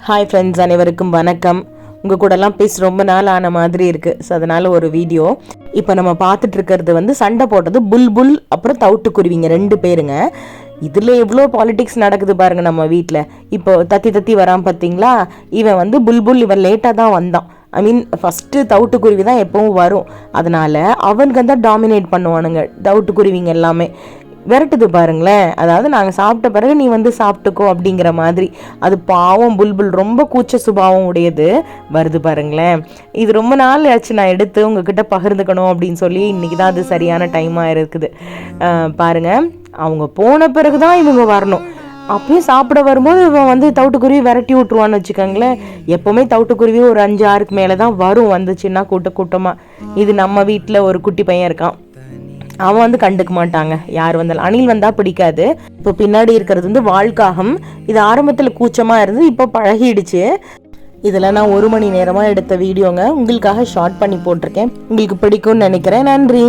Hi friends, அனைவருக்கும் வணக்கம். உங்கள் கூடலாம் பேசி ரொம்ப நாள் ஆன மாதிரி இருக்குது. ஸோ அதனால் ஒரு வீடியோ. இப்போ நம்ம பார்த்துட்டு இருக்கிறது சண்டை போட்டது புல்புல் அப்புறம் தவிட்டுக்குருவிங்க 2 பேருங்க. இதில் எவ்வளோ பாலிடிக்ஸ் நடக்குது பாருங்கள் நம்ம வீட்டில். இப்போ தத்தி வரான் பார்த்தீங்களா? இவன் புல்புல், இவன் லேட்டாக தான் வந்தான். ஃபஸ்ட்டு தவிட்டுக்குருவி தான் எப்பவும் வரும். அதனால் அவனுக்கு தான் டாமினேட் பண்ணுவானுங்க தவிட்டுக்குருவிங்க எல்லாமே. விரட்டுது பாருங்களேன். அதாவது நாங்கள் சாப்பிட்ட பிறகு நீ சாப்பிட்டுக்கோ அப்படிங்கிற மாதிரி. அது பாவம் புல்புல் ரொம்ப கூச்ச சுபாவம் உடையது. வருது பாருங்களேன். இது ரொம்ப நாள் ஆச்சு நான் எடுத்து உங்ககிட்ட பகிர்ந்துக்கணும் அப்படின்னு சொல்லி. இன்றைக்கி தான் அது சரியான டைமாக இருக்குது. பாருங்கள், அவங்க போன பிறகு தான் இவங்க வரணும். அப்பயும் சாப்பிட வரும்போது இவன் தவிட்டுக்குருவி விரட்டி விட்ருவான்னு வச்சுக்கோங்களேன். எப்போவுமே தவிட்டுக்குருவி ஒரு 5-6க்கு மேலே தான் வரும், வந்துச்சுன்னா கூட்டமாக. இது நம்ம வீட்டில் ஒரு குட்டி பையன் இருக்கான். அவன் கண்டுக்க மாட்டாங்க யார் வந்தாலும். அணில் வந்தால் பிடிக்காது. இப்போ பின்னாடி இருக்கிறது வால்காகம். இது ஆரம்பத்தில் கூச்சமாக இருந்தது, இப்போ பழகிடுச்சு. இதில் நான் 1 மணி நேரமாக எடுத்த வீடியோங்க. உங்களுக்காக ஷார்ட் பண்ணி போட்டிருக்கேன். உங்களுக்கு பிடிக்கும்னு நினைக்கிறேன். நன்றி.